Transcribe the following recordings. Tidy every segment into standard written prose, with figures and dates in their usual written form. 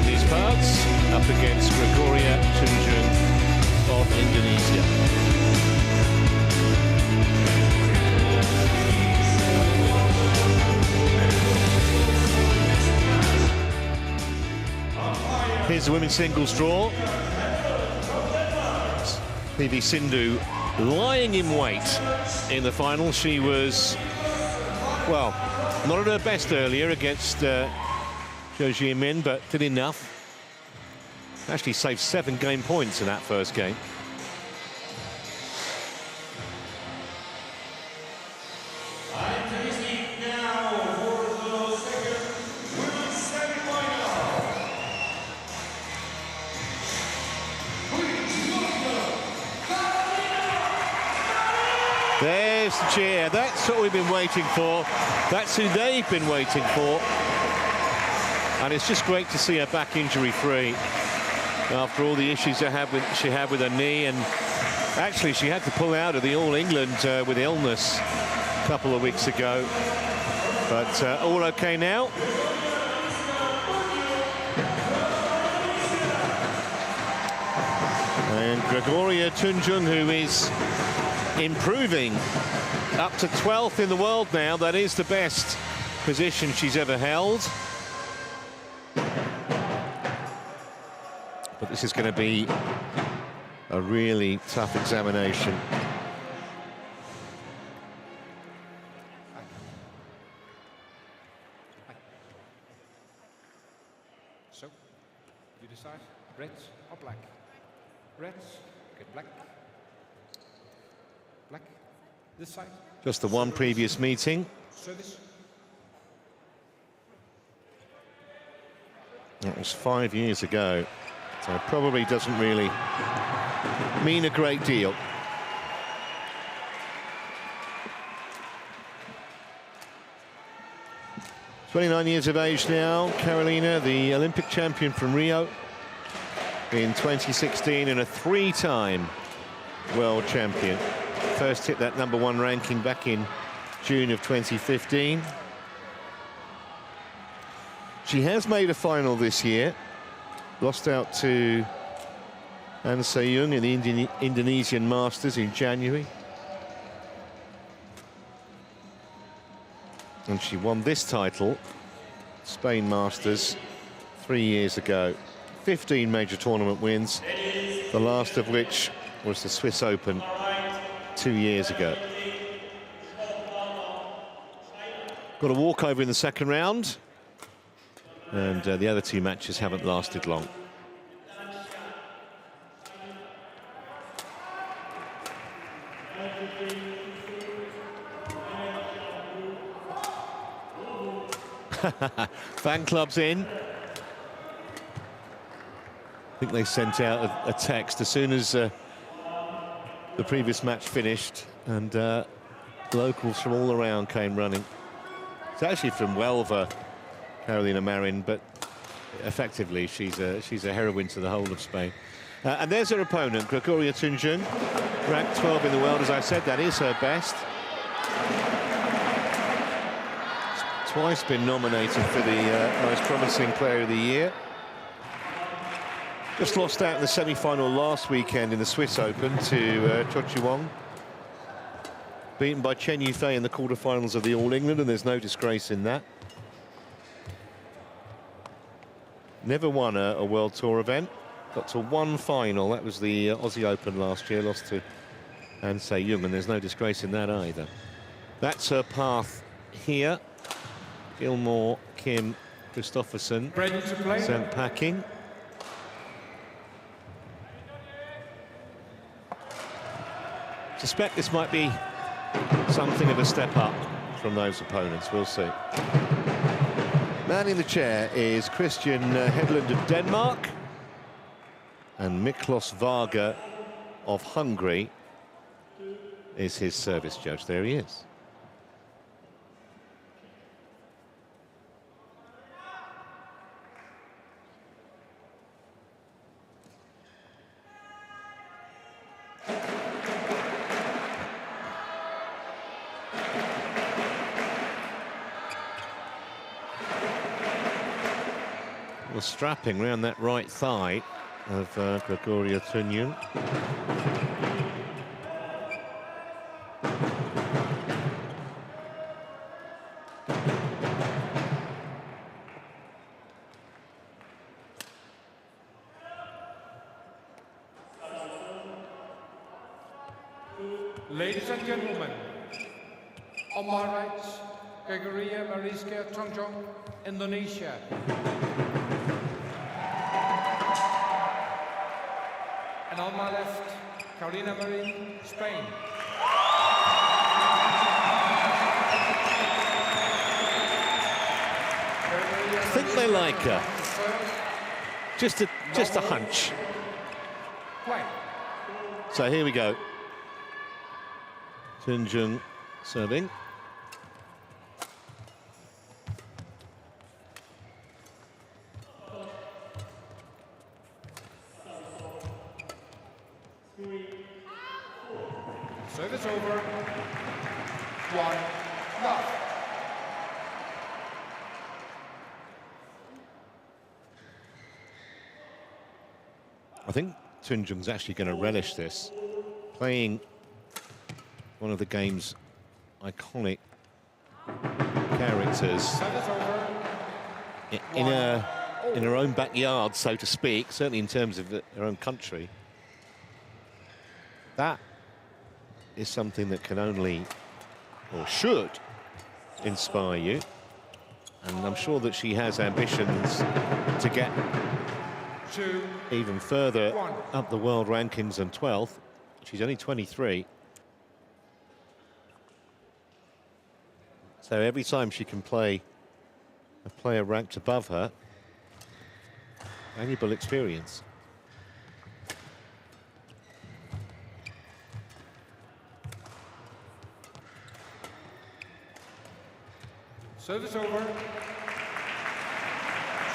these parts, up against Gregoria Tunjung of Indonesia. Here's the women's singles draw. PV Sindhu lying in wait in the final. She was, well, not at her best earlier against Zhou Jimin, but did enough. Actually saved 7 game points in that first game. There's the cheer. That's what we've been waiting for. That's who they've been waiting for. And it's just great to see her back injury-free after all the issues she had with her knee. And actually, she had to pull out of the All England with illness a couple of weeks ago. But all okay now. And Gregoria Tunjung, who is improving up to 12th in the world now. That is the best position she's ever held. But this is going to be a really tough examination. So, you decide, red or black? Red, get black. Black, this side. Just the one previous meeting. Service. That was 5 years ago, so it probably doesn't really mean a great deal. "29 years of age now, Carolina, the Olympic champion from Rio in 2016 and a 3-time world champion. First hit that #1 ranking back in June of 2015. She has made a final this year, lost out to An Se-young in the Indonesian Masters in January. And she won this title, Spain Masters, 3 years ago. 15 major tournament wins, the last of which was the Swiss Open 2 years ago. Got a walkover in the second round, and the other 2 matches haven't lasted long. Fan club's in. I think they sent out a text as soon as the previous match finished, and locals from all around came running. It's actually from Huelva, Carolina Marin, but effectively she's a heroine to the whole of Spain. And there's her opponent, Gregoria Tunjung, ranked 12 in the world. As I said, that is her best. Twice been nominated for the most promising player of the year. Just lost out in the semi-final last weekend in the Swiss Open to Cho-Chi-Wong. Beaten by Chen Yufei in the quarterfinals of the All England, and there's no disgrace in that. Never won a World Tour event. Got to one final. That was the Aussie Open last year. Lost to An Se-young, and there's no disgrace in that either. That's her path here. Gilmore, Kim, Christopherson sent packing. Suspect this might be something of a step up from those opponents. We'll see. Man in the chair is Christian Hedlund of Denmark, and Miklos Varga of Hungary is his service judge. There he is. little strapping around that right thigh of Gregoria Tunjung. Ladies and gentlemen, on my right, Gregoria Mariska Tunjung, Indonesia. And on my left, Marin, Spain. I think they like her. Just a hunch. Play. So here we go. Tunjung serving. Service over. 1 love. I think Tunjung's actually going to relish this, playing one of the game's iconic characters in her own backyard, so to speak, certainly in terms of her own country. That is something that can only, or should, inspire you. And I'm sure that she has ambitions to get even further up the world rankings than 12th. She's only 23. So every time she can play a player ranked above her, valuable experience. Service over.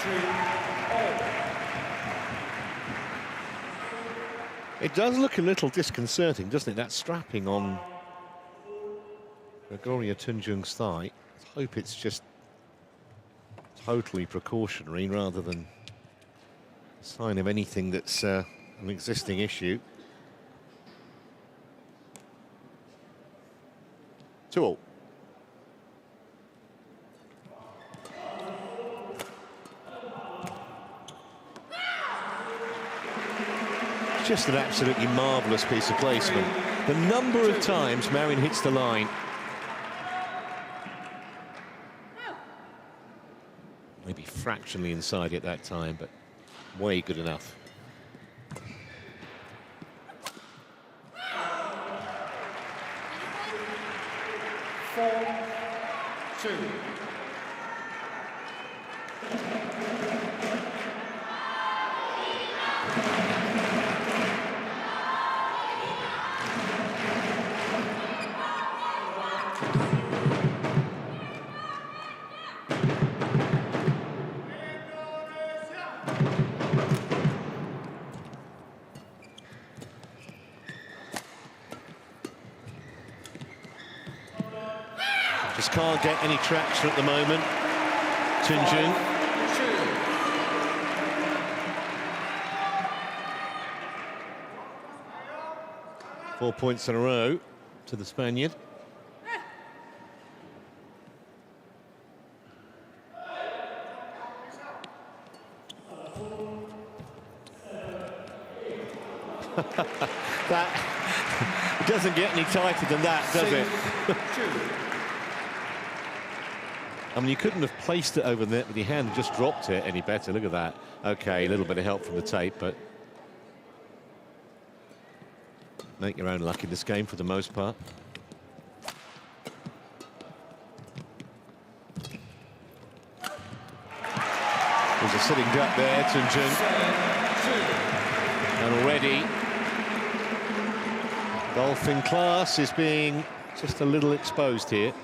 2-0. It does look a little disconcerting, doesn't it? That strapping on Gregoria Tunjung's thigh. I hope it's just totally precautionary rather than a sign of anything that's an existing issue. 2-all. Just an absolutely marvellous piece of placement. The number of times Marin hits the line. Maybe fractionally inside at that time, but way good enough. Just can't get any traction at the moment. Tunjung. 4 points in a row to the Spaniard. That doesn't get any tighter than that, does it? I mean, you couldn't have placed it over the net with your hand and just dropped it any better. Look at that. Okay, a little bit of help from the tape, but make your own luck in this game for the most part. There's a sitting duck there, Tunjung. And already, golfing class is being just a little exposed here.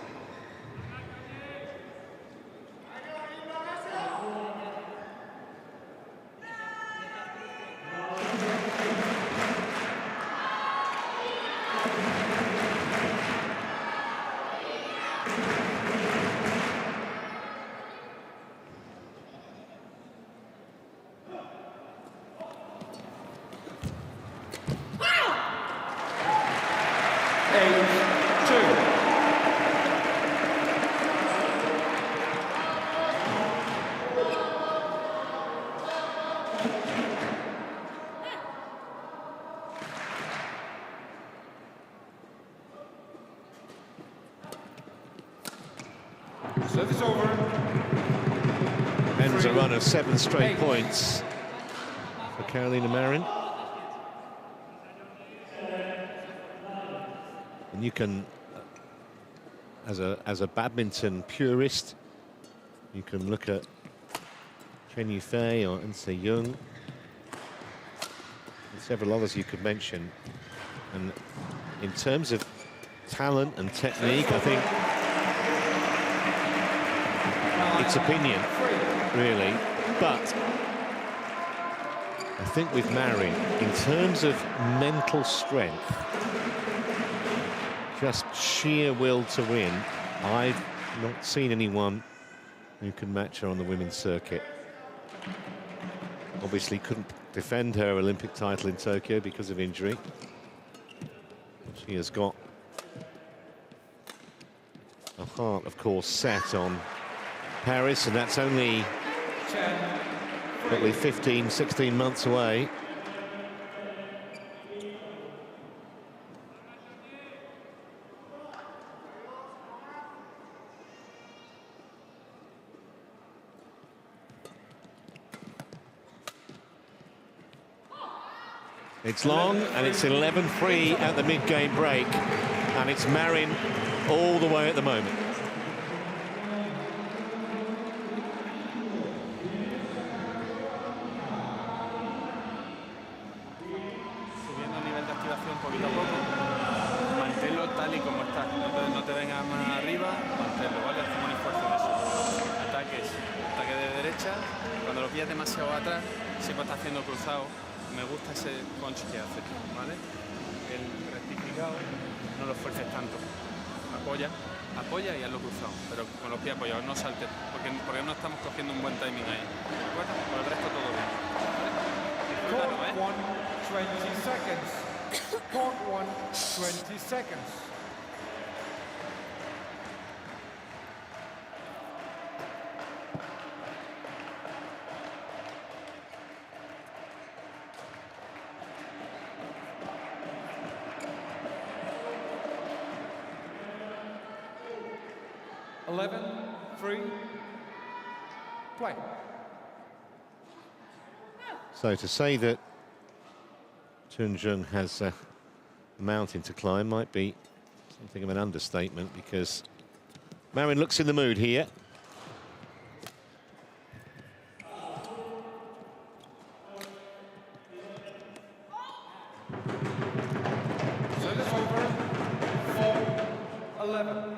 threatens a run of 7 straight points for Carolina Marin. And you can, as a badminton purist, you can look at Chen Yufei or Ense Jung, and several others you could mention. And in terms of talent and technique, I think it's opinion, really. But I think with Marin, in terms of mental strength, just sheer will to win, I've not seen anyone who can match her on the women's circuit. Obviously couldn't defend her Olympic title in Tokyo because of injury. She has got a heart, of course, set on Paris, and that's only probably 15, 16 months away. It's long, and it's 11-3 at the mid-game break, and it's Marin all the way at the moment. Subiendo el nivel de activación poquito a poco. Manténlo tal y como está. No te vengas más arriba, manténlo, ¿vale? Hacemos un esfuerzo en eso. Ataque de derecha. Cuando lo pillas demasiado atrás, siempre está haciendo cruzado. Me gusta ese punch que hace, ¿vale? El rectificado, no lo esfuerces tanto. Apoya y hazlo cruzado, pero con los pies apoyados, no saltes, porque no estamos cogiendo un buen timing ahí. ¿De acuerdo? Por el resto todo bien. ¿Vale? Court 1, 20 seconds. Court 1, 20 seconds. Play. So to say that Tunjung has a mountain to climb might be something of an understatement, because Marin looks in the mood here. Service over. 4-11.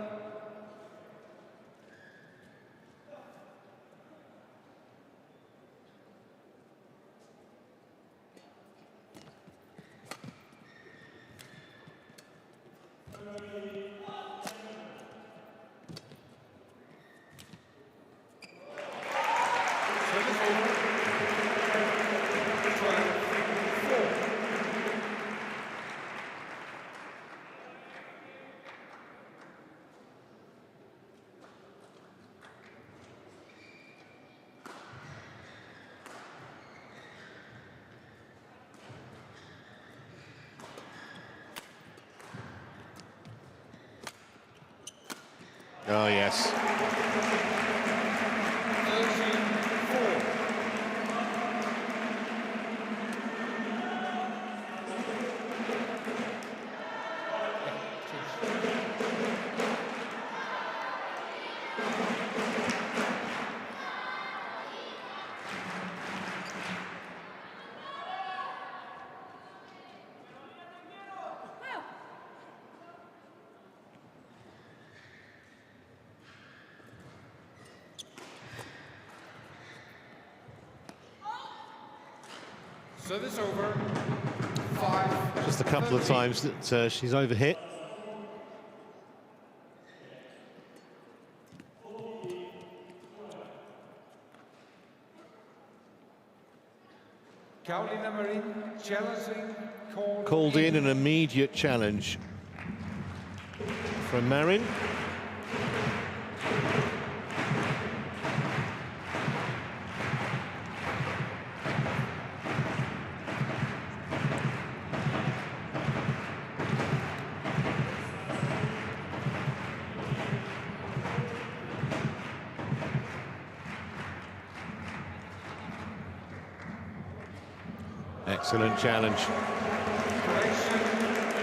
Oh, yes. 13-4. Service over. 5. Just a couple of times that she's overhit. Carolina Marin challenging. Called in an immediate challenge from Marin. Excellent challenge. Correction,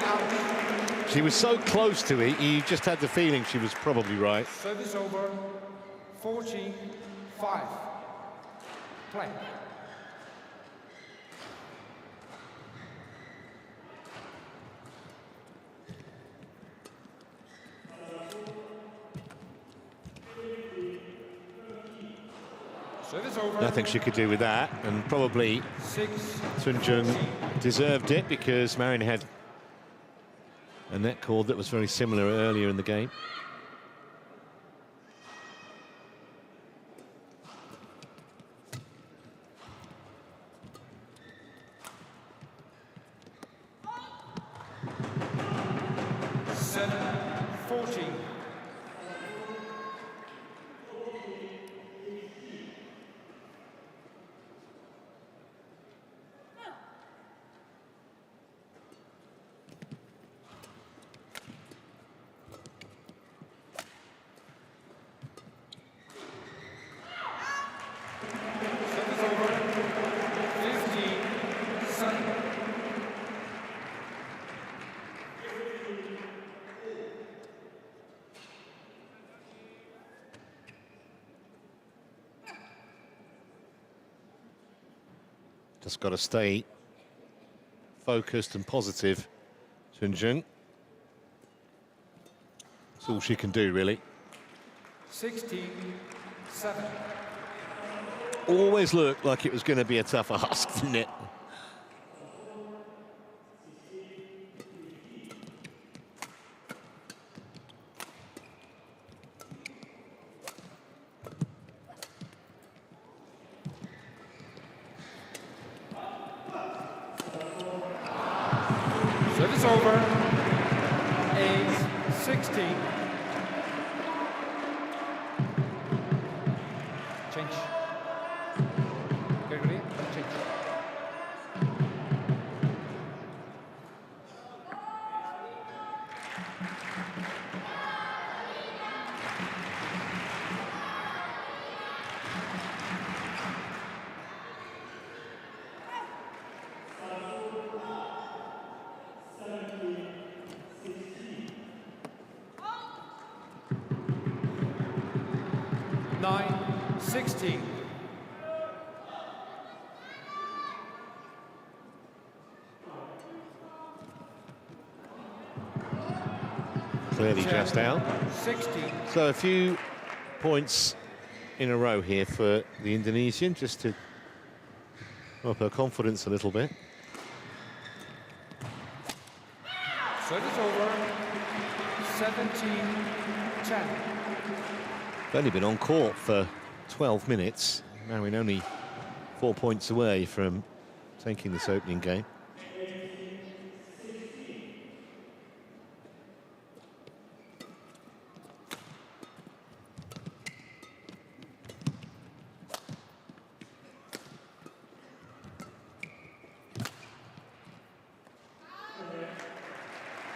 out. She was so close to it, you just had the feeling she was probably right. Service over, 14-5. Play. Service over. Nothing she could do with that, and probably 6. Tunjung deserved it because Marin had a net cord that was very similar earlier in the game. Just got to stay focused and positive, Tunjung. That's all she can do, really. 16-7. Always looked like it was going to be a tough ask, didn't it? Service over. 8-16. Change. Gregoria, change. Nine, 16. Clearly just out. 16. So a few points in a row here for the Indonesian, just to up her confidence a little bit. Service over. 17-10. They've only been on court for 12 minutes. Marin only 4 points away from taking this opening game.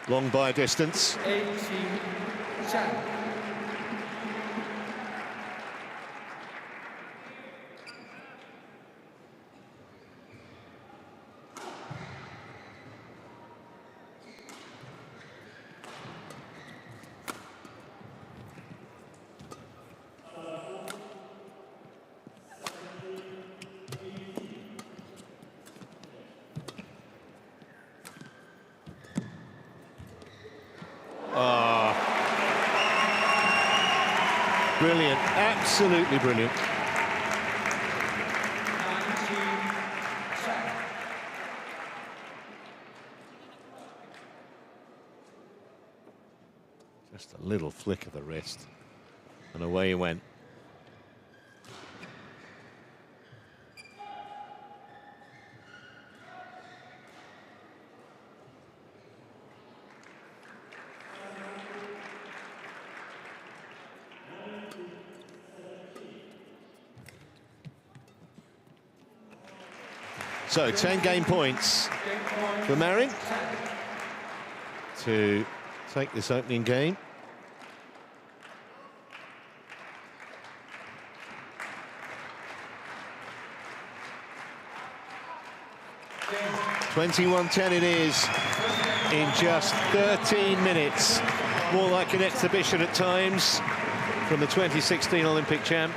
Long by a distance. 18-10. Brilliant, absolutely brilliant. 19-10. Just a little flick of the wrist, and away he went. So 10 game points for Marin to take this opening game. 21-10 it is in just 13 minutes. More like an exhibition at times from the 2016 Olympic champ.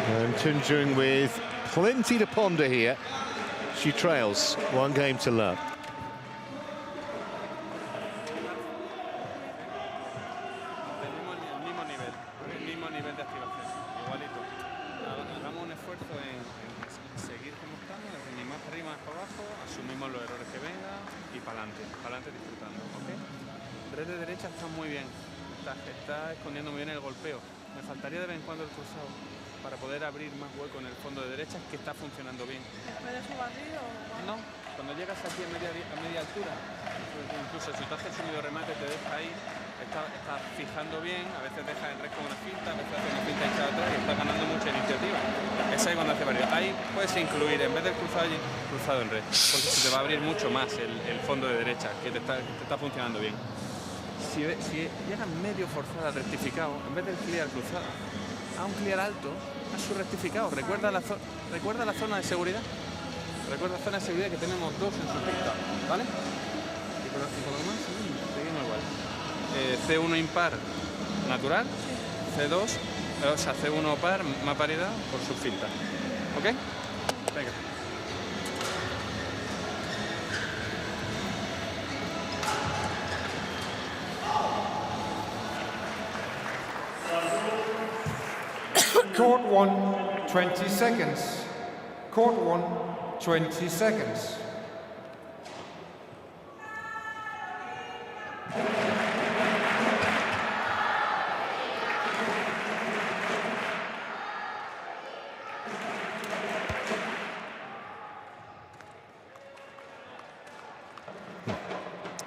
And Tunjung with plenty to ponder here. She trails 1 game to love. El mismo nivel de activación, igualito. Hagamos un esfuerzo en seguir como estamos, ni más para arriba, más para abajo, asumimos los errores que vengan y para adelante disfrutando, ¿ok? Red de derecha está muy bien, está escondiendo muy bien el golpeo. Me faltaría de vez en cuando el cruzado para poder abrir más hueco en el fondo de derecha, que está funcionando bien. ¿Me dejo barrido o...? No, cuando llegas aquí a media altura, incluso si tú haces subido remate, te deja ahí, está fijando bien, a veces deja en red con una finta, a veces hace una finta echada atrás y está ganando mucha iniciativa. Es ahí cuando hace varios. Ahí puedes incluir, en vez del cruzado en red, porque se te va a abrir mucho más el fondo de derecha, que te está funcionando bien. Si llegas medio forzada, rectificado, en vez del clear cruzado, a un clear alto, a su rectificado. Recuerda la zona de seguridad. Recuerda la zona de seguridad que tenemos 2 en su pista, ¿vale? Y por lo demás, seguimos igual. C1 impar natural, C2, o sea, C1 par, más paridad por su finta. ¿Ok? Venga. Court 1, 20 seconds. Court 1, 20 seconds.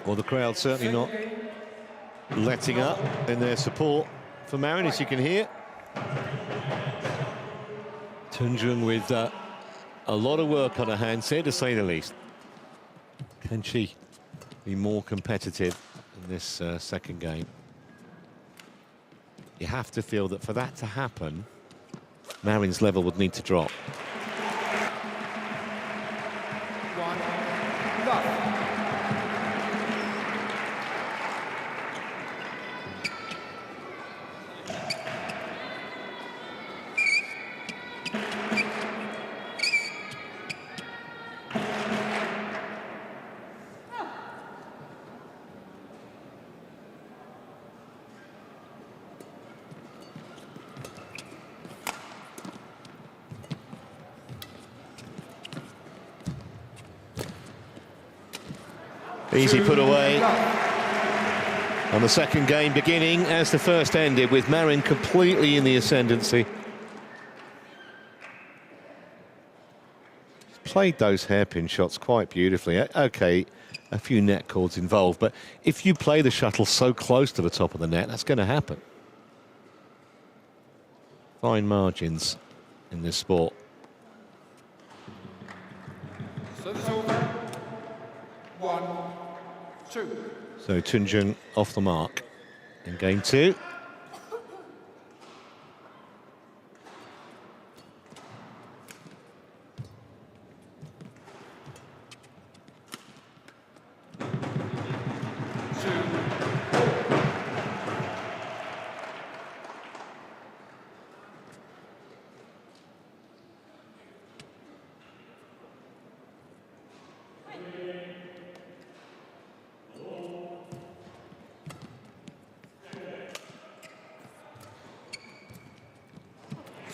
Well, the crowd certainly not letting up in their support for Marin, as you can hear. Tunjung with a lot of work on her hands here, to say the least. Can she be more competitive in this second game? You have to feel that for that to happen, Marin's level would need to drop. 1, love. Easy put away on the second game, beginning as the first ended, with Marin completely in the ascendancy. Played those hairpin shots quite beautifully. Okay, a few net cords involved, but if you play the shuttle so close to the top of the net, that's going to happen. Fine margins in this sport. Service over. 1, 2. So Tunjung off the mark in game 2.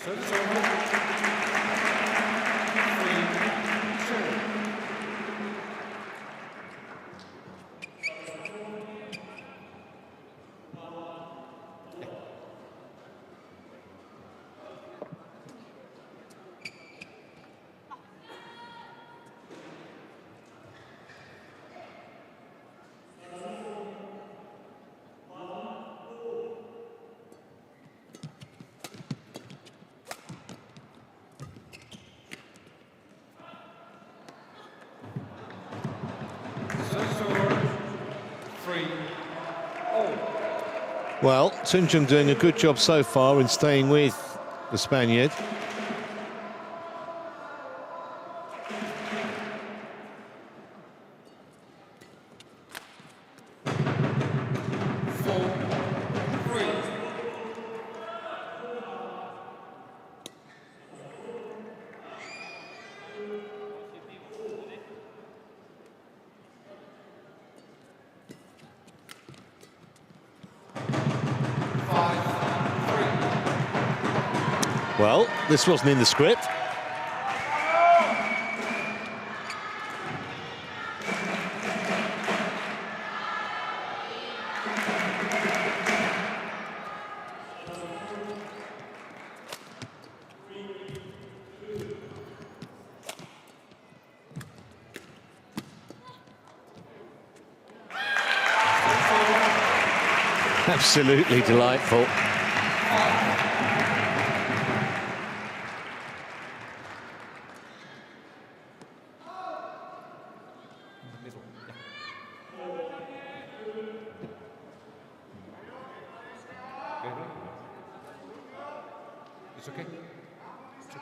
Service over. 3, 2. Well, Tunjung doing a good job so far in staying with the Spaniard. Well, this wasn't in the script. Absolutely delightful. It's okay. It's okay.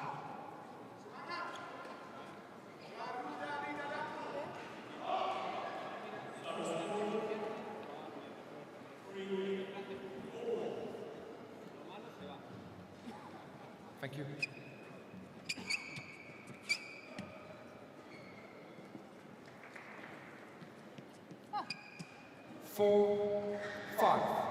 Thank you. 4-5.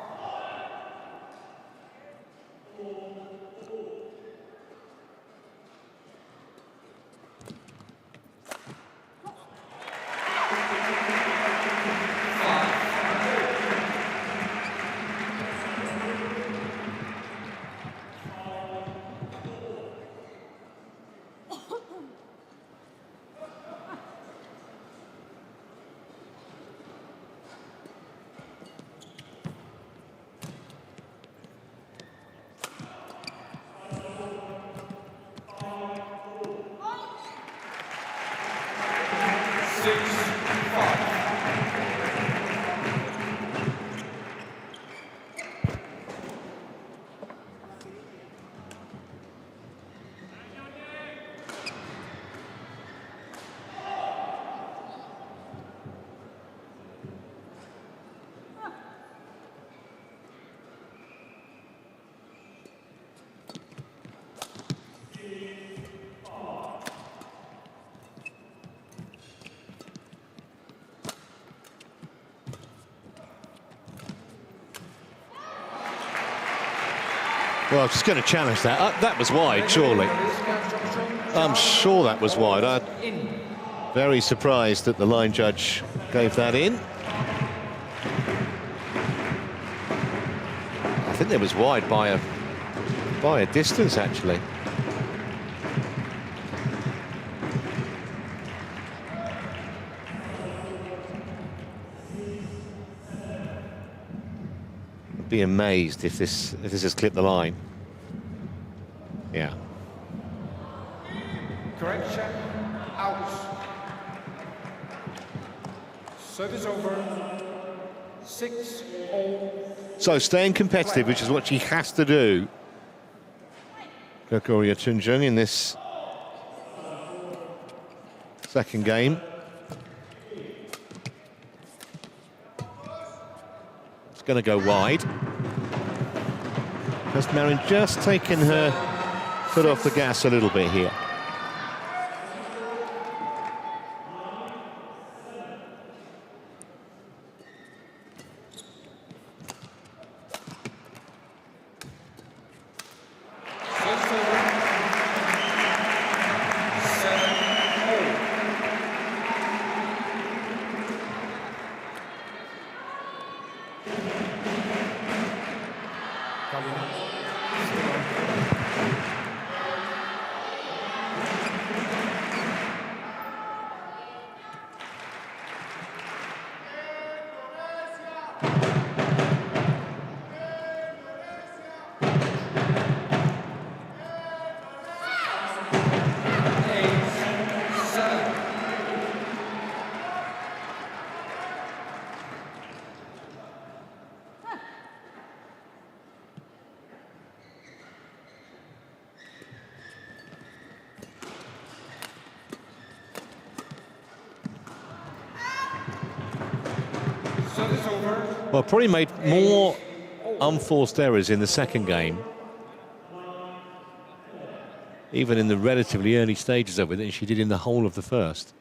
Well, I was just going to challenge that. That was wide, surely. I'm sure that was wide. I'm very surprised that the line judge gave that in. I think it was wide by a distance, actually. Be amazed if this has clipped the line. Yeah. Correction, out. Service over. 6-all. So staying competitive, which is what she has to do. Gregoria Tunjung in this second game. It's going to go wide. Has Marin just taken her foot off the gas a little bit here? Well, probably made more unforced errors in the second game, even in the relatively early stages of it, than she did in the whole of the first.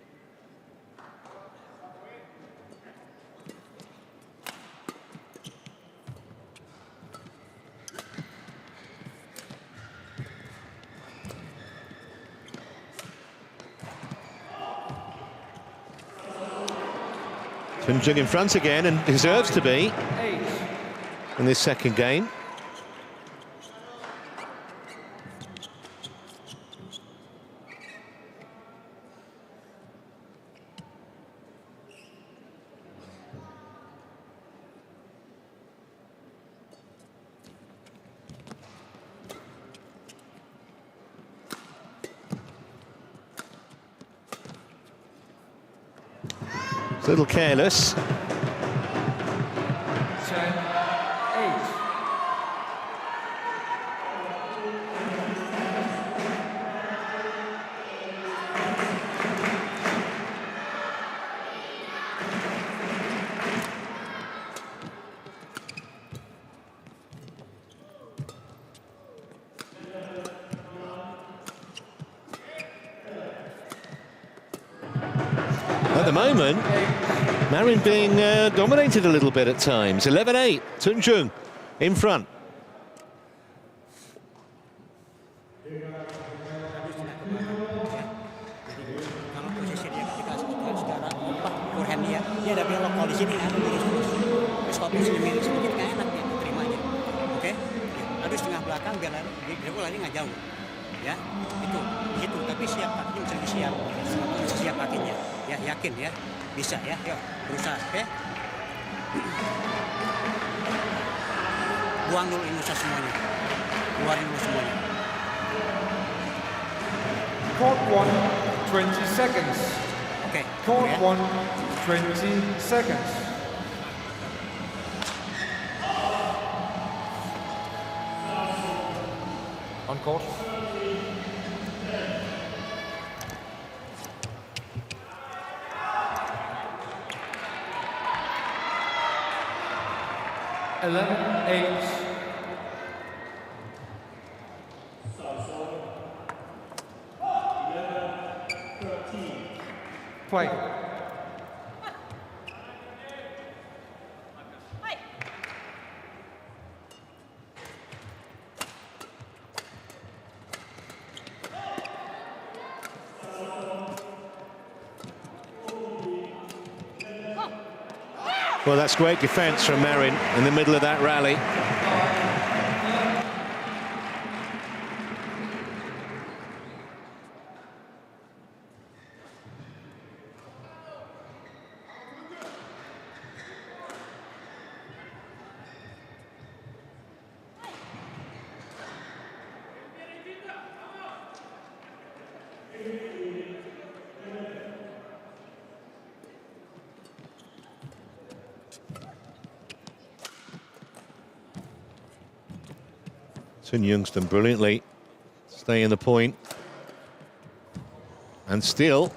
Tunjung in front again, and deserves to be 8. in this second game. It's a little careless. 10, 8. At the moment, Marin being dominated a little bit at times. 11-8, Tunjung in front. Kalau posisi dia ketika secara forehand dia ada belok, kalau di sini ada lurus terus. Terus kalau posisi miring sedikit nggak enak dia terimanya. Oke? Aduh setengah belakang biar lari nggak jauh. Ya, itu. Tapi siap kakinya mesti siap. Mesti siap kakinya. Ya, yakin ya. Bisa ya. Yuk, berusaha, oke? Buang dulu imusa semuanya. Keluarin dulu semuanya. Court 1, 20 seconds. Oke. Court ya. 1, 20 seconds. On court. Eleven, 8. Play. Well, that's great defence from Marin in the middle of that rally. Tunjung's done brilliantly, stay in the point, and still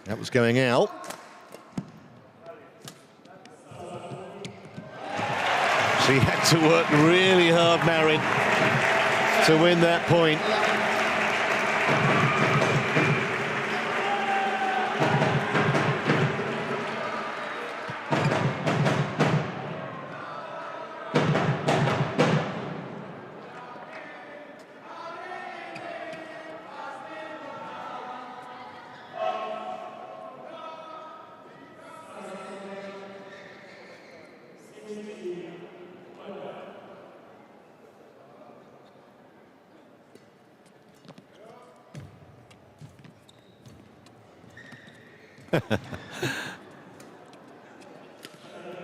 that was going out. She had to work really hard, Marin, to win that point.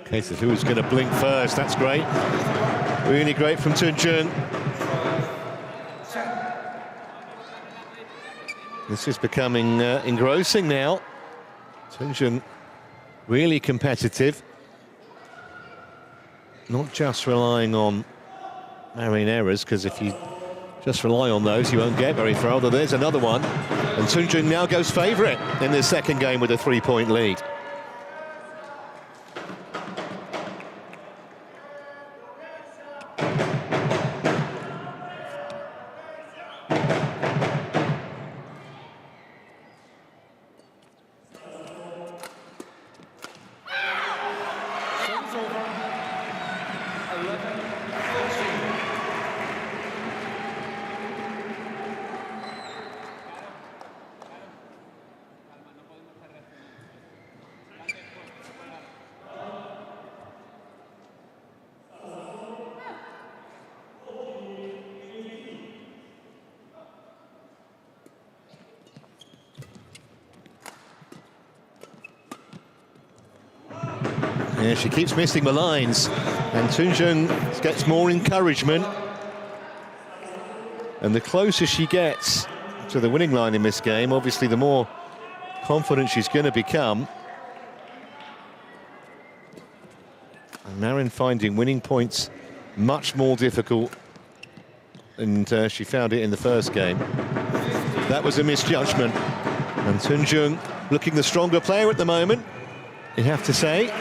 Case of who's going to blink first. That's great. Really great from Tunjung. This is becoming engrossing now. Tunjung really competitive. Not just relying on Marin errors, because if you just rely on those, you won't get very far. Although there's another one. And Tunjung now goes favourite in this second game with a 3-point lead. Serves over. 11, 14. Yeah, she keeps missing the lines, and Tunjung gets more encouragement. And the closer she gets to the winning line in this game, obviously the more confident she's going to become. And Marin finding winning points much more difficult, and she found it in the first game. That was a misjudgment, and Tunjung looking the stronger player at the moment, you have to say.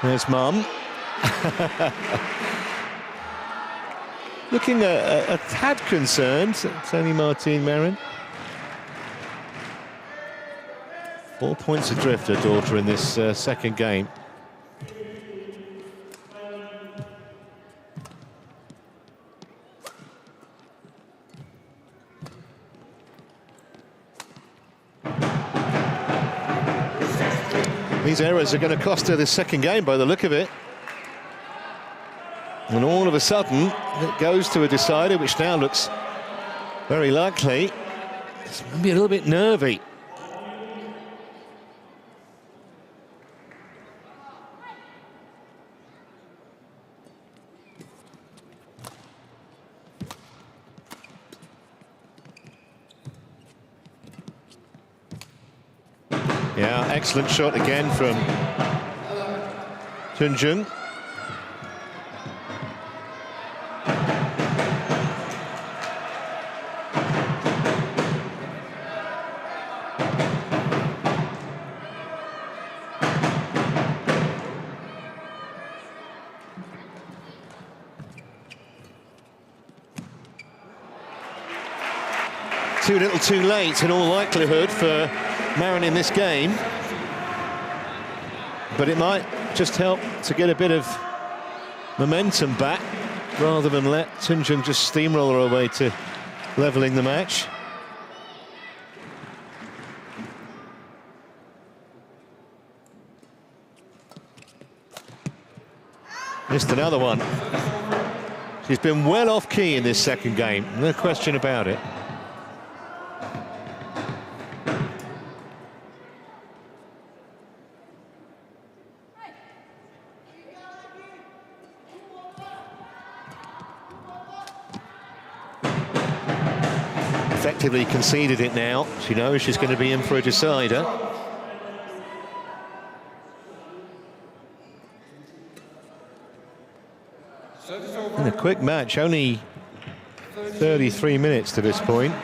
There's Mum. Looking a tad concerned, Tony Martin Marin. 4 points adrift, her daughter, in this second game. These errors are going to cost her this second game by the look of it. And all of a sudden, it goes to a decider, which now looks very likely. It's maybe a little bit nervy. Yeah, excellent shot again from Tunjung. Too little too late in all likelihood for Marin in this game, but it might just help to get a bit of momentum back rather than let Tunjung just steamroll her away to levelling the match. Missed another one. She's been well off key in this second game, no question about it. Effectively conceded it now. She knows she's going to be in for a decider. In a quick match, only 33 minutes to this point.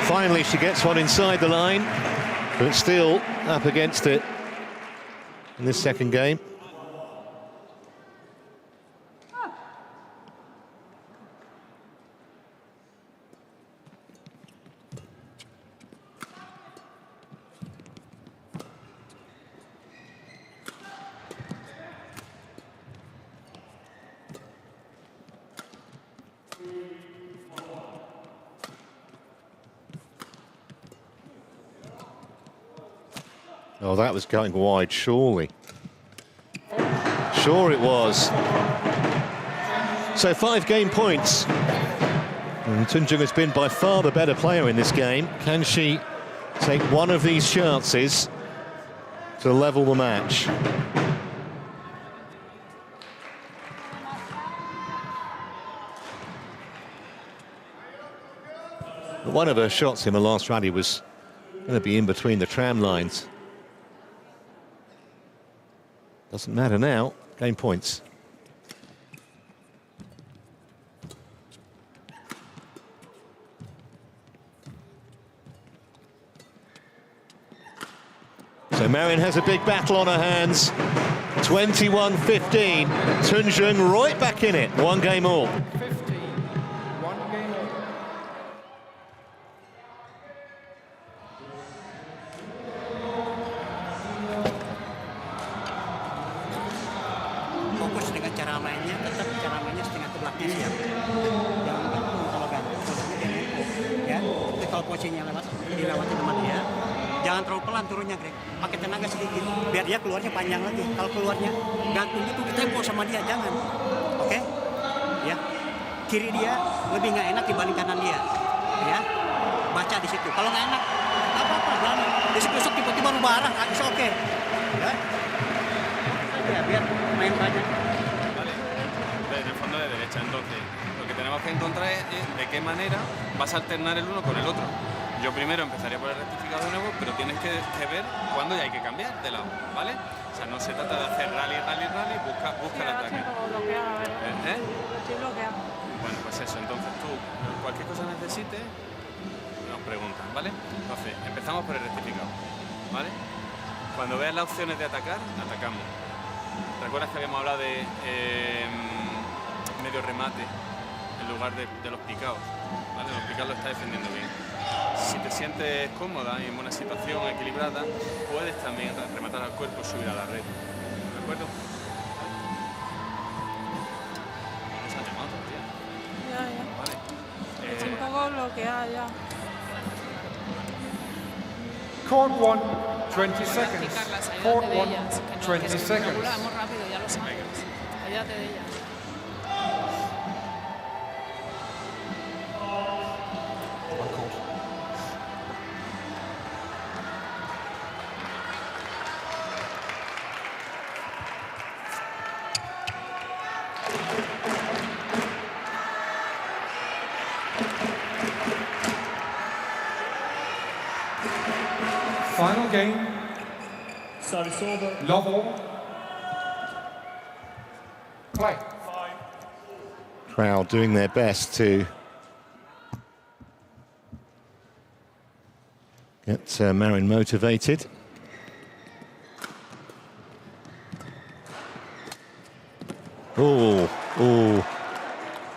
Finally, she gets one inside the line, but still up against it in this second game. Oh, that was going wide, surely. Sure it was. So 5 game points. And Tunjung has been by far the better player in this game. Can she take one of these chances to level the match? One of her shots in the last rally was going to be in between the tram lines. Doesn't matter now. Game points. So Marin has a big battle on her hands. 21-15. Tunjung right back in it. 1 game all. 15, 1 game all. Fokus dengan cara mainnya, tetap cara mainnya setengah ke belakang siap. Jangan gantung kalau gantung, posisinya dia nempo. Ya, tapi kalau posisinya dilewati teman dia, jangan terlalu pelan turunnya, Greg. Pakai tenaga sedikit, biar dia keluarnya panjang lagi. Kalau keluarnya gantung itu tempo sama dia, jangan. Oke? Ya. Kiri dia lebih nggak enak dibanding kanan dia. Ya. Baca di situ. Kalau nggak enak, apa-apa, jangan. Disuk-disuk tiba-tiba rubah arah, itu oke. Ya. Ya, biar main banyak. Vale. En el fondo de derecha. Entonces, lo que tenemos que encontrar es de qué manera vas a alternar el uno con el otro. Yo primero empezaría por el rectificado de nuevo, pero tienes que ver cuándo ya hay que cambiar de lado, ¿vale? O sea, no se trata de hacer rally, busca el ataque. Estoy bloqueado. Bueno, pues eso, entonces tú, cualquier cosa necesites, nos preguntan, ¿vale? Entonces, empezamos por el rectificado, ¿vale? Cuando veas las opciones de atacar, atacamos. ¿Recuerdas que habíamos hablado de medio remate en lugar de los picados? ¿Vale? Los picados lo está defendiendo bien. Si te sientes cómoda y en una situación equilibrada, puedes también rematar al cuerpo y subir a la red. ¿De acuerdo? ¿No se ha llamado todavía? Ya. Vale. Estoy un poco bloqueada ya. Court 1, 20 seconds. Practicarlas, Court ayúdate de 1, ellas. Que no, 20 que si seconds. regulamos rápido, ya lo sabemos. Ayúdate de ellas. Final game. Love all. Play. Crowd doing their best to get Marin motivated.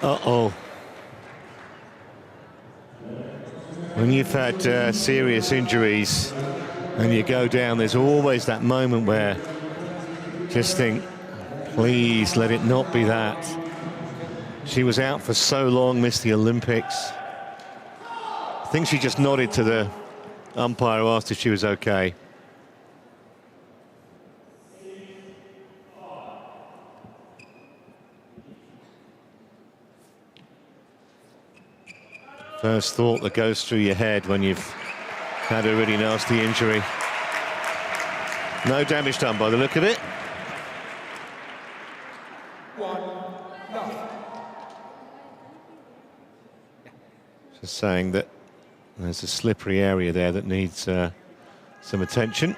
Uh-oh. When you've had serious injuries and you go down, there's always that moment where just think, please let it not be that. She was out for so long, missed the Olympics. I think she just nodded to the umpire who asked if she was okay. First thought that goes through your head when you've had a really nasty injury. No damage done by the look of it. 1-0. Just saying that there's a slippery area there that needs some attention.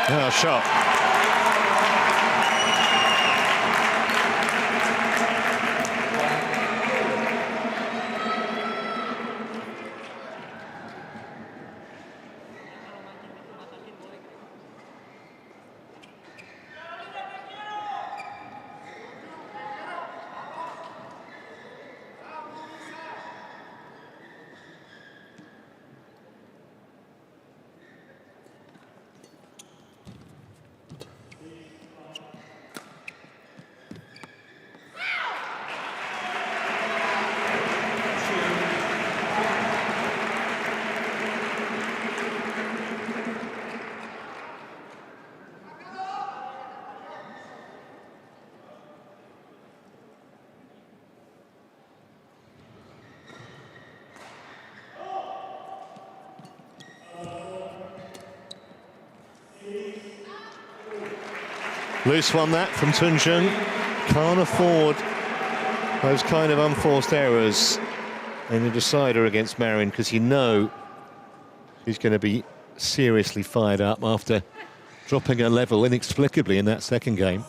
Oh, shot. Loose one that from Tunjung. Can't afford those kind of unforced errors in the decider against Marin, because you know he's going to be seriously fired up after dropping a level inexplicably in that second game.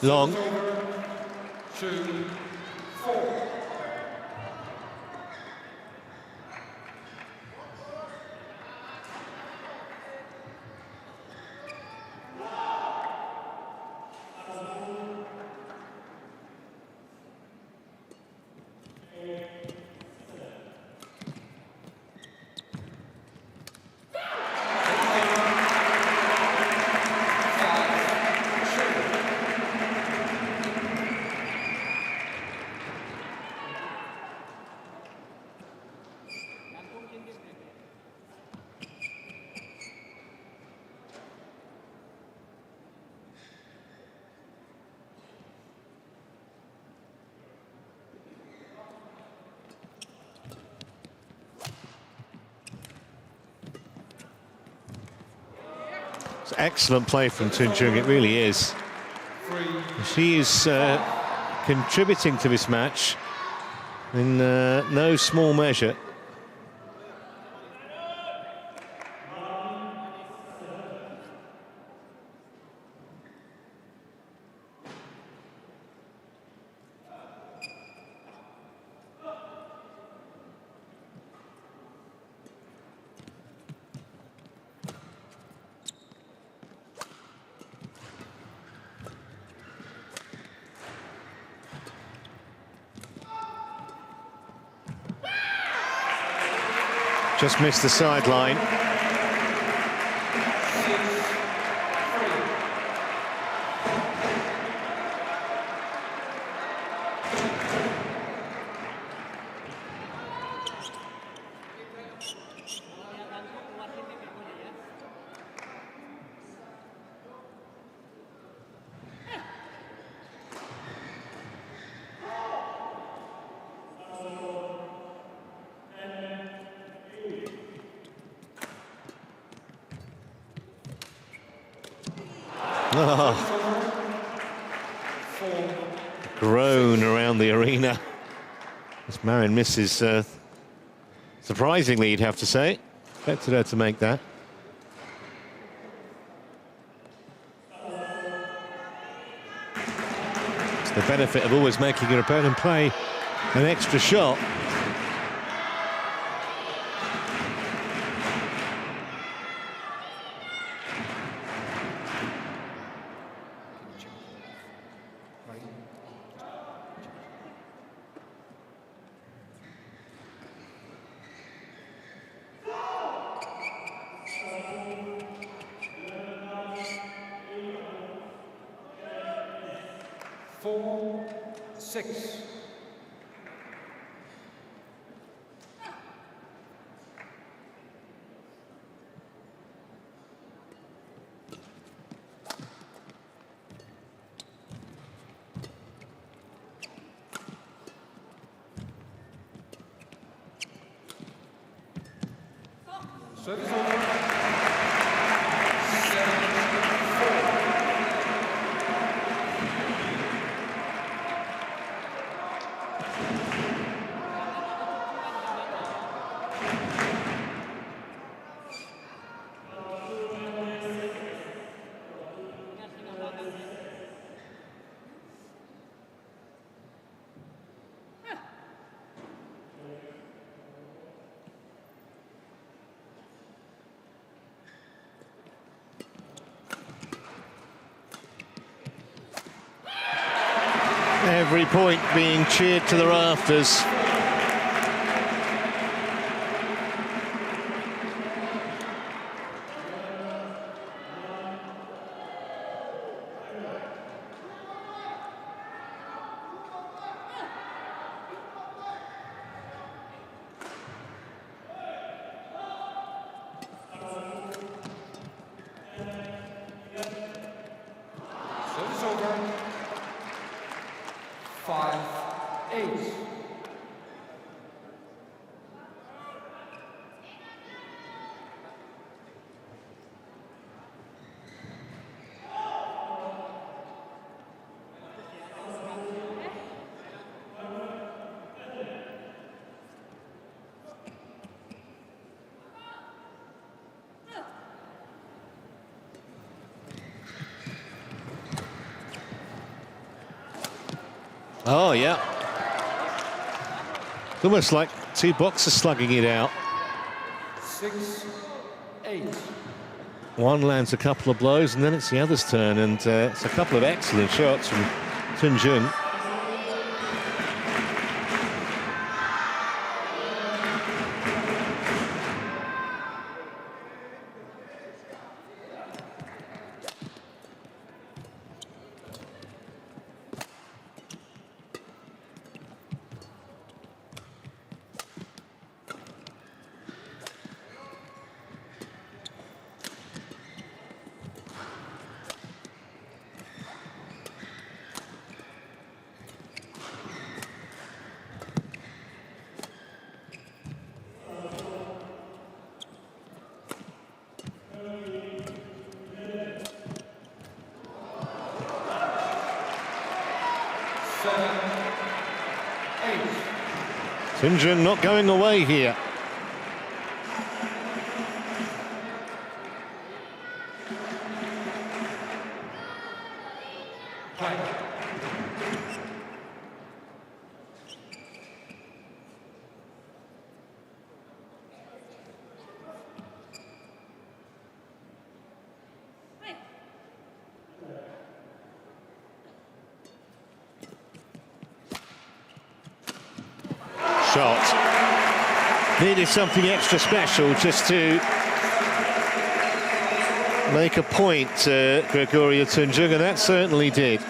Long. 2, 4. It's excellent play from Tunjung, it really is. She is contributing to this match in no small measure. Just missed the sideline. Oh. Groan around the arena as Marin misses, surprisingly you'd have to say. Expected her to make that. It's the benefit of always making your opponent play an extra shot. Every point being cheered to the rafters. Service over. 5-8. Oh, yeah. It's almost like two boxers slugging it out. 6-8. One lands a couple of blows, and then it's the other's turn, and it's a couple of excellent shots from Tunjung. Tunjung not going away here. Shot. Needed something extra special just to make a point, Gregoria Tunjung, and that certainly did.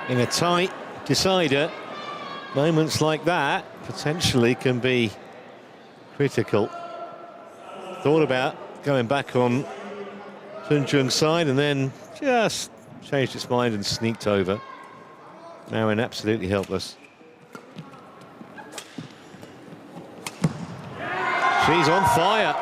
In a tight decider, moments like that potentially can be critical. Thought about going back on Tunjung's side and then just changed its mind and sneaked over. Marin absolutely helpless. She's on fire.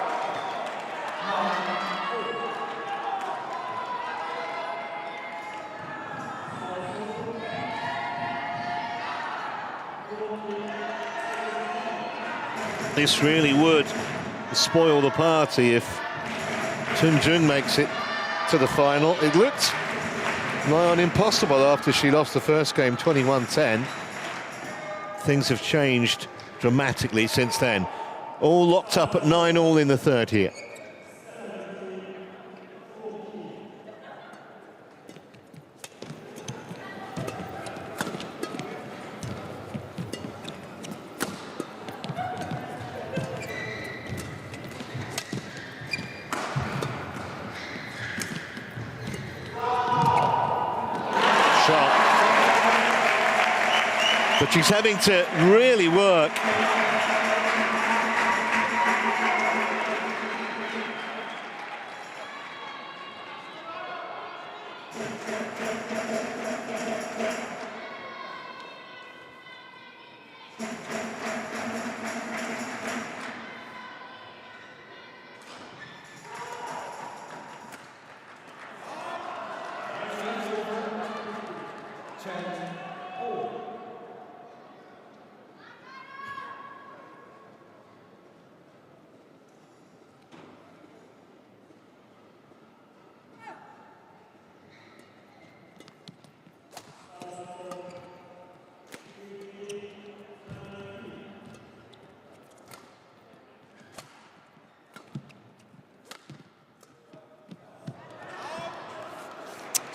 This really would spoil the party if Tunjung makes it to the final. It looked nigh on impossible after she lost the first game 21-10. Things have changed dramatically since then. All locked up at 9-all in the third here. But she's having to really work.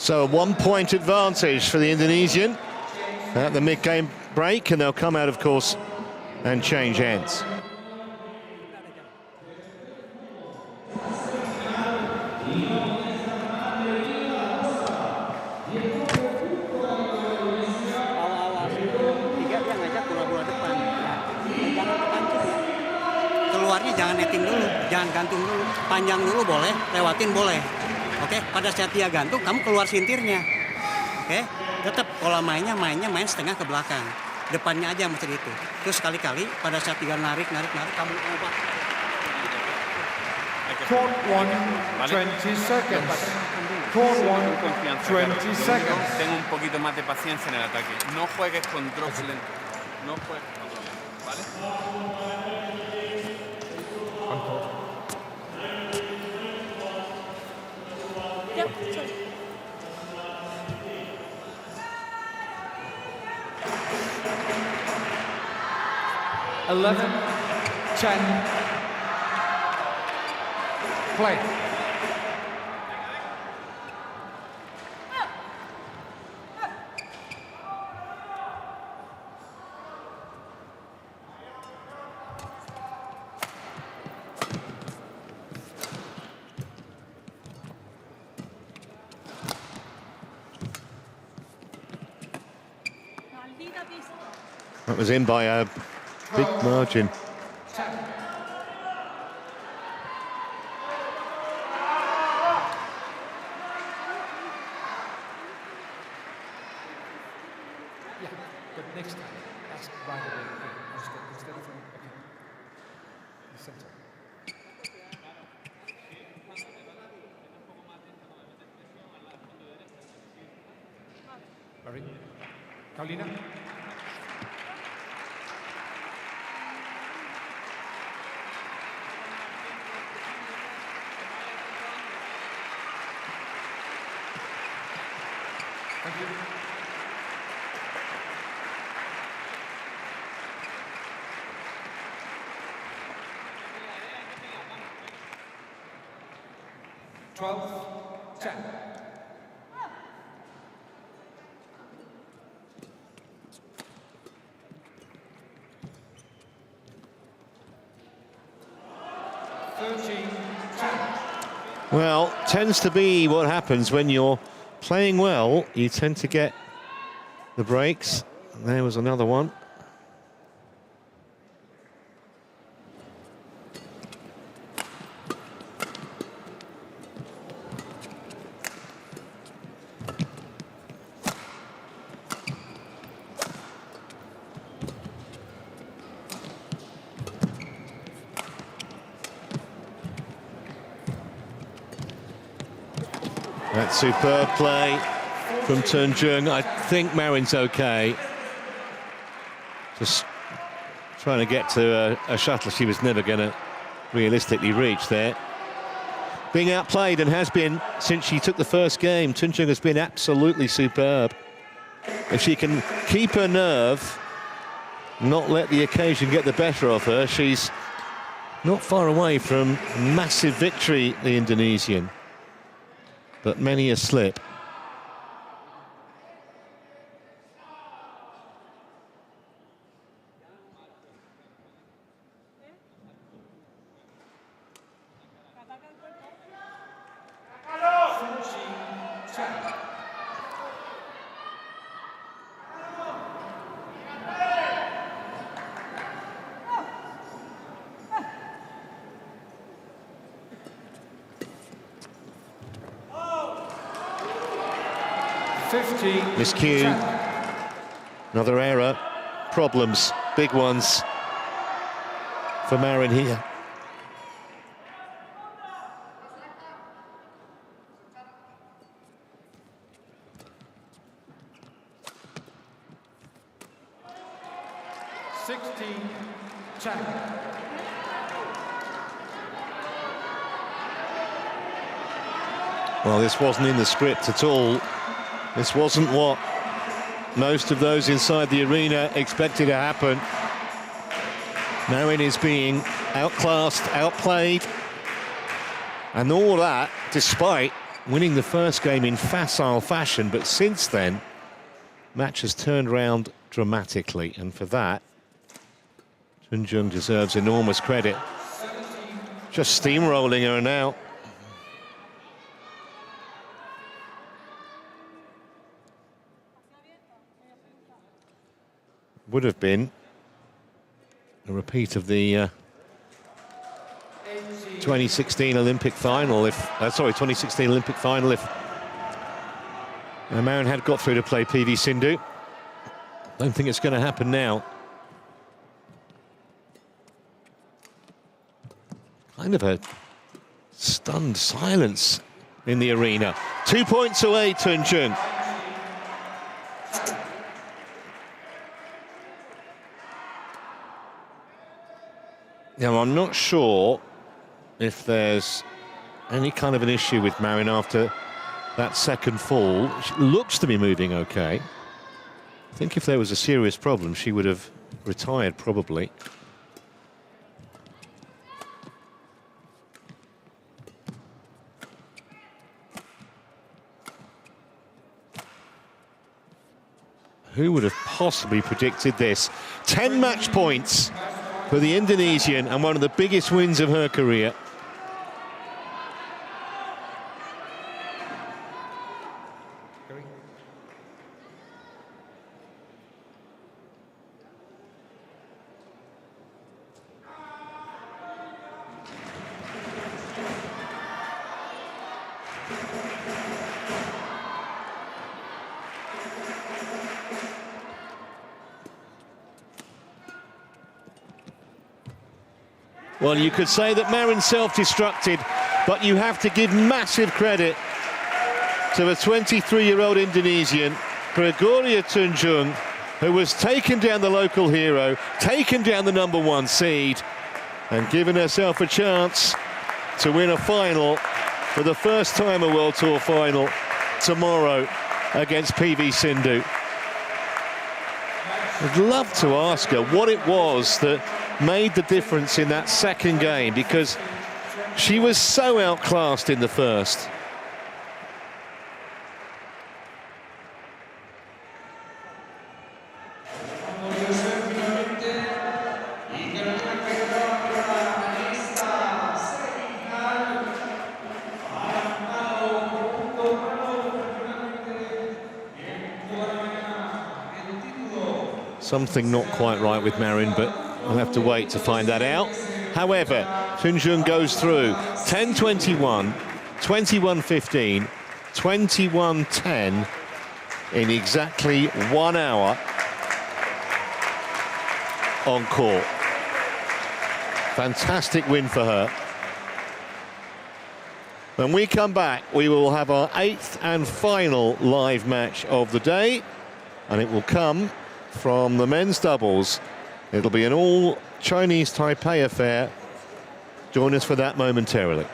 So a 1-point advantage for the Indonesian at the mid-game break, and they'll come out, of course, and change ends. Keluarnya jangan netting dulu, jangan gantung dulu, panjang dulu boleh, lewatin boleh. Oke, pada saat dia gantung, kamu keluar sintirnya. Oke, tetap pola main setengah ke belakang. Depannya aja macam itu. Terus sekali-kali pada saat dia narik, kamu ubah. Court 1, 20 seconds. Court 1, 20 seconds. Ten un poquito más de paciencia en el ataque. No juegues con drops lentos. No juegues con drops lentos, ¿vale? Yep, sorry. Eleven, 10. Play. That was in by a big margin. Yeah, but next time, ask right away. Instead of the center. Marin, Carolina. Thank you. Twelve, 10. Well, tends to be what happens when you're playing well. You tend to get the breaks. There was another one. That's superb play from Tunjung. I think Marin's okay. Just trying to get to a shuttle she was never going to realistically reach there. Being outplayed, and has been since she took the first game. Tunjung has been absolutely superb. If she can keep her nerve, not let the occasion get the better of her. She's not far away from massive victory, the Indonesian, but many a slip. Miscue, another error, problems, big ones for Marin here. Well, this wasn't in the script at all. This wasn't what most of those inside the arena expected to happen. Marin is being outclassed, outplayed, and all that despite winning the first game in facile fashion. But since then, match has turned round dramatically, and for that, Tunjung deserves enormous credit. Just steamrolling her now. Would have been a repeat of the 2016 Olympic final if, 2016 Olympic final if Marin had got through to play PV Sindhu. Don't think it's going to happen now. Kind of a stunned silence in the arena. 2 points away, Tunjung. Now, I'm not sure if there's any kind of an issue with Marin after that second fall. She looks to be moving okay. I think if there was a serious problem, she would have retired probably. Who would have possibly predicted this? 10 match points for the Indonesian and one of the biggest wins of her career. Well, you could say that Marin self-destructed, but you have to give massive credit to the 23-year-old Indonesian, Gregoria Tunjung, who was taken down the local hero, taken down the #1 seed, and given herself a chance to win a final for the first time, a World Tour final, tomorrow against PV Sindhu. I'd love to ask her what it was that made the difference in that second game, because she was so outclassed in the first. Something not quite right with Marin, but I'll have to wait to find that out. However, Tunjung goes through 10-21, 21-15, 21-10 in exactly 1 hour on court. Fantastic win for her. When we come back, we will have our 8th and final live match of the day, and it will come from the men's doubles. It'll be an all Chinese Taipei affair. Join us for that momentarily.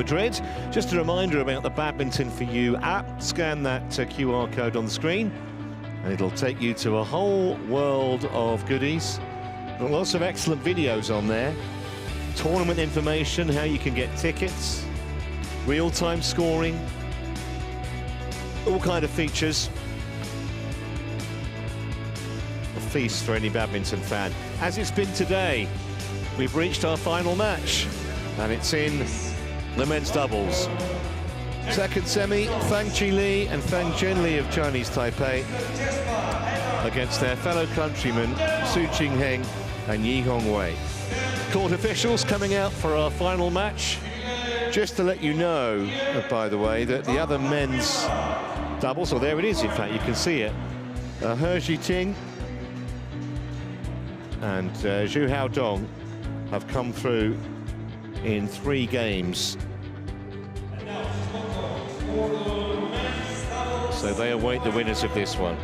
Madrid. Just a reminder about the Badminton for You app. Scan that QR code on the screen and it'll take you to a whole world of goodies. Lots of excellent videos on there. Tournament information, how you can get tickets, real-time scoring, all kind of features. A feast for any badminton fan. As it's been today, we've reached our final match, and it's in the men's doubles. Second semi, Fang Chi Li and Fang Zhen Li of Chinese Taipei against their fellow countrymen Su Qing Heng and Yi Hong Wei. Court officials coming out for our final match. Just to let you know, by the way, that the other men's doubles, or there it is, in fact, you can see it. He Jiting and Zhu Haodong have come through in 3 games. So they await the winners of this one.